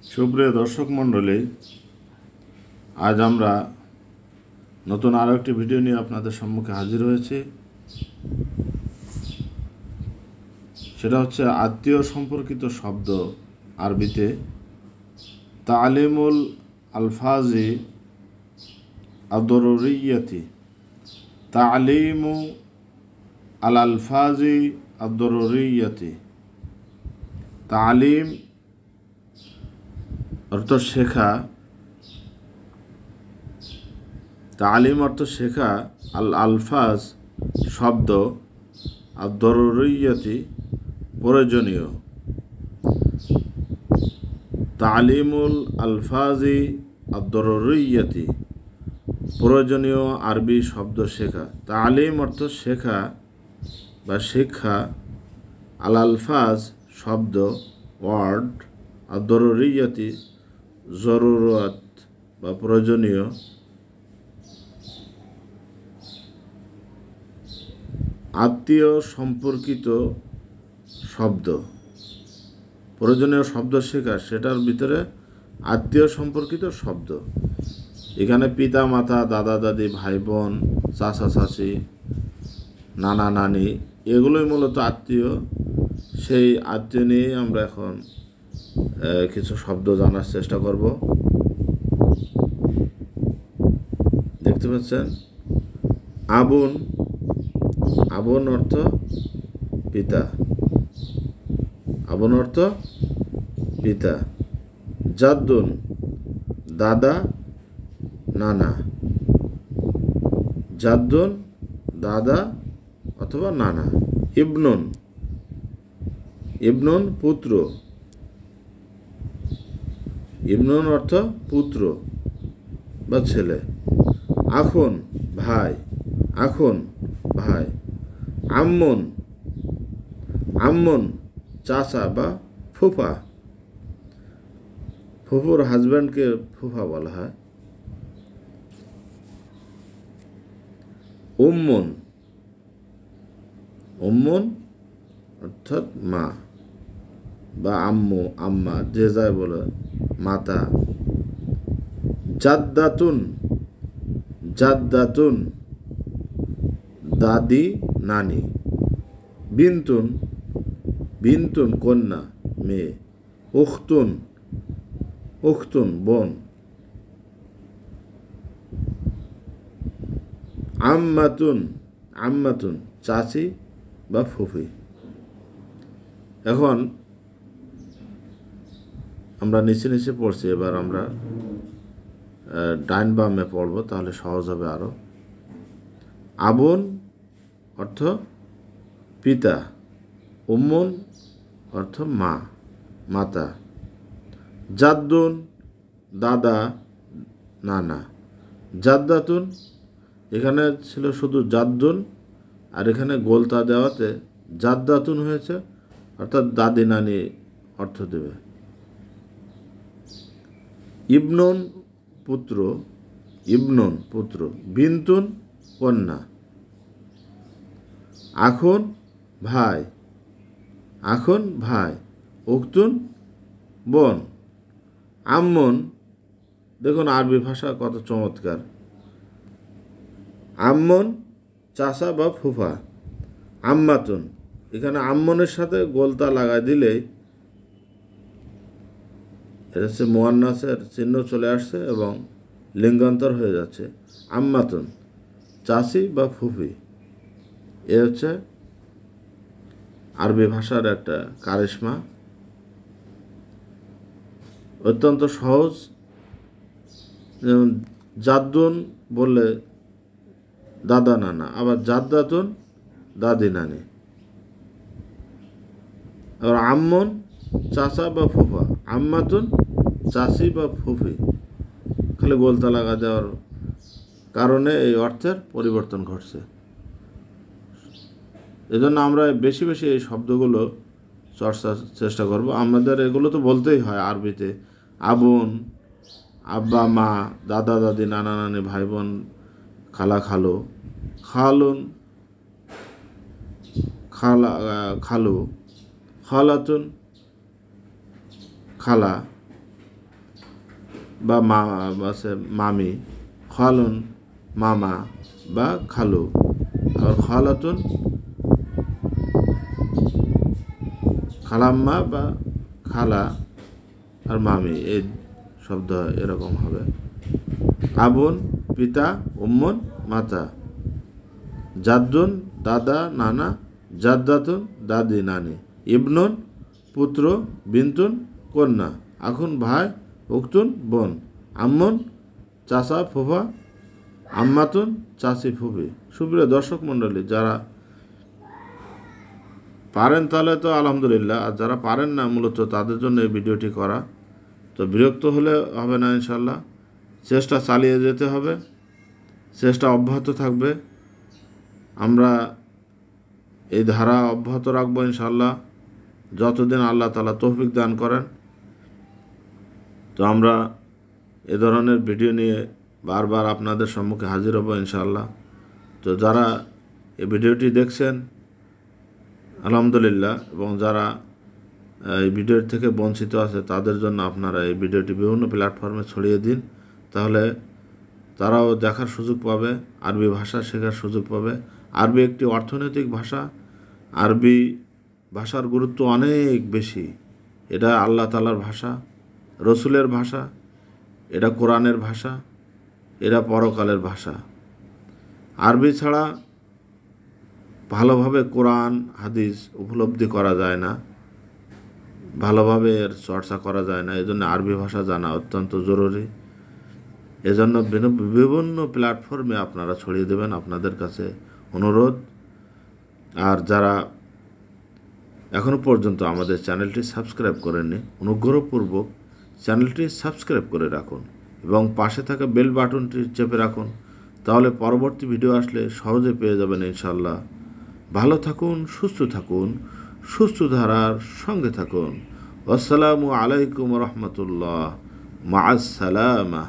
সুপ্রিয় দর্শক মণ্ডলী, আজ আমরা নতুন আরও একটি ভিডিও নিয়ে আপনাদের সম্মুখে হাজির হয়েছি। সেটা হচ্ছে আত্মীয় সম্পর্কিত শব্দ, আরবিতে তালিমুল আলফাজি আদ-দরুরিয়্যাতি। তালিমু আল আলফাজি আদ-দরুরিয়্যাতি। তালিম অর্থ শেখা, তালিম অর্থ শেখা, আল আলফাজ শব্দ, আদ-দরুরিয়্যাতি প্রয়োজনীয়। তালিমুল আলফাজি আদ-দরুরিয়্যাতি প্রয়োজনীয় আরবি শব্দ শেখা। তালিম অর্থ শেখা বা শিক্ষা, আল আলফাজ শব্দ, ওয়ার্ড, আদ-দরুরিয়্যাতি জরুরত বা প্রয়োজনীয়। আত্মীয় সম্পর্কিত শব্দ, প্রয়োজনীয় শব্দ শেখা, সেটার ভিতরে আত্মীয় সম্পর্কিত শব্দ। এখানে পিতা মাতা, দাদা দাদি, ভাই বোন, চাচা চাচি, নানা নানি, এগুলোই মূলত আত্মীয়। সেই আত্মীয় নিয়ে আমরা এখন কিছু শব্দ জানার চেষ্টা করব। দেখতে পাচ্ছেন, আবুন, আবুন অর্থ পিতা, আবুন অর্থ পিতা। জাদ্দুন দাদা, নানা। জাদ্দুন দাদা অথবা নানা। ইবনুন, ইবনুন পুত্র, ইবনুন অর্থ পুত্র বা ছেলে। আখুন ভাই, আখুন ভাই। আম্মুন, আম্মুন চাচা বা ফুফা, ফুফুর হাজব্যান্ডকে ফুফা বলা হয়। উম্মুন, উম্মুন অর্থাৎ মা বা আম্মু, আম্মা, যে যায় বলে, মাতা। জাদ্দাতুন, জাদ্দাতুন দাদি, নানি। বিনতুন, বিনতুন কন্যা, মেয়ে। উখতুন, উখতুন বোন। আম্মাতুন, আম্মাতুন চাচি বা ফুফি। এখন আমরা নিচে নিচে পড়ছি, এবার আমরা ডাইন বামে পড়ব, তাহলে সহজ হবে আরও। আবুন অর্থ পিতা, উম্মুন অর্থ মা, মাতা। জাদ্দুন দাদা, নানা। জাদ্দাতুন, এখানে ছিল শুধু জাদ্দুন, আর এখানে গোলতা দেওয়াতে জাদ্দাতুন হয়েছে, অর্থাৎ দাদি নানি অর্থ দেবে। ইবনুন পুত্র, ইবনুন পুত্র। বিনতুন কন্যা। আখুন ভাই, আখুন ভাই। উখতুন বোন। আম্মুন, দেখুন আরবি ভাষা কত চমৎকার। আম্মুন চাচা বা ফুফা। আম্মাতুন, এখানে আম্মনের সাথে গোলতা লাগাই দিলেই এটা হচ্ছে মুয়ান্নাসের চিহ্ন চলে আসছে এবং লিঙ্গান্তর হয়ে যাচ্ছে। আম্মাতুন চাচি বা ফুফি। এ হচ্ছে আরবি ভাষার একটা কারিশমা, অত্যন্ত সহজ। যেমন জাদ্দুন বললে দাদা নানা, আবার জাদ্দাতুন দাদি নানি। আবার আম্মুন চাচা বা ফুফা, আম্মাতুন চাচি বা ফুফি। খালি গোলতা লাগা দেওয়ার কারণে এই অর্থের পরিবর্তন ঘটছে। এজন্য আমরা বেশি বেশি এই শব্দগুলো চর্চার চেষ্টা করব। আমাদের এগুলো তো বলতেই হয় আরবিতে। আবুন, আব্বা মা, দাদা দাদি, নানা নানি, ভাই বোন, খালা খালু। খালুন খালা, খালু। খালাতুন খালা। বা মা আছে মামি, খালুন মামা বা খালু, আর খালাতুন খালাম্মা বা খালা আর মামি, এই শব্দ এরকম হবে। আবুন পিতা, উম্মুন মাতা, জাদ্দুন দাদা নানা, জাদ্দাতুন দাদি নানি, ইবনুন পুত্র, বিন্তুন কন্যা, আখুন ভাই, উক্তুন বোন, আম্মুন চাচা ফুফা, আম্মাতুন চাচি ফুফি। সুপ্রিয় দর্শক মণ্ডলী, যারা পারেন তাহলে তো আলহামদুলিল্লাহ, আর যারা পারেন না মূলত তাদের জন্য এই ভিডিওটি করা। তো বিরক্ত হলে হবে না, ইনশাল্লাহ চেষ্টা চালিয়ে যেতে হবে, চেষ্টা অব্যাহত থাকবে। আমরা এই ধারা অব্যাহত রাখবো ইনশাল্লাহ, যতদিন আল্লাহ তাআলা তৌফিক দান করেন। তো আমরা এ ধরনের ভিডিও নিয়ে বারবার আপনাদের সম্মুখে হাজির হব ইনশাআল্লাহ। তো যারা এই ভিডিওটি দেখছেন আলহামদুলিল্লাহ, এবং যারা এই ভিডিওর থেকে বঞ্চিত আছে তাদের জন্য আপনারা এই ভিডিওটি বিভিন্ন প্ল্যাটফর্মে ছড়িয়ে দিন, তাহলে তারাও দেখার সুযোগ পাবে, আরবি ভাষা শেখার সুযোগ পাবে। আরবি একটি অর্থনৈতিক ভাষা, আরবি ভাষার গুরুত্ব অনেক বেশি। এটা আল্লাহ তাআলার ভাষা, রসুলের ভাষা, এটা কোরআনের ভাষা, এটা পরকালের ভাষা। আরবি ছাড়া ভালোভাবে কোরআন হাদিস উপলব্ধি করা যায় না, ভালোভাবে এর চর্চা করা যায় না। এজন্য আরবি ভাষা জানা অত্যন্ত জরুরি। এজন্য বিভিন্ন প্ল্যাটফর্মে আপনারা ছড়িয়ে দেবেন, আপনাদের কাছে অনুরোধ। আর যারা এখনও পর্যন্ত আমাদের চ্যানেলটি সাবস্ক্রাইব করেননি, অনুগ্রহপূর্বক চ্যানেলটি সাবস্ক্রাইব করে রাখুন এবং পাশে থাকা বেল বাটনটি চেপে রাখুন, তাহলে পরবর্তী ভিডিও আসলে সহজে পেয়ে যাবেন ইনশাল্লাহ। ভালো থাকুন, সুস্থ থাকুন, সুস্থ ধারার সঙ্গে থাকুন। আসসালামু আলাইকুম রহমতুল্লাহ, মা আসসালামা।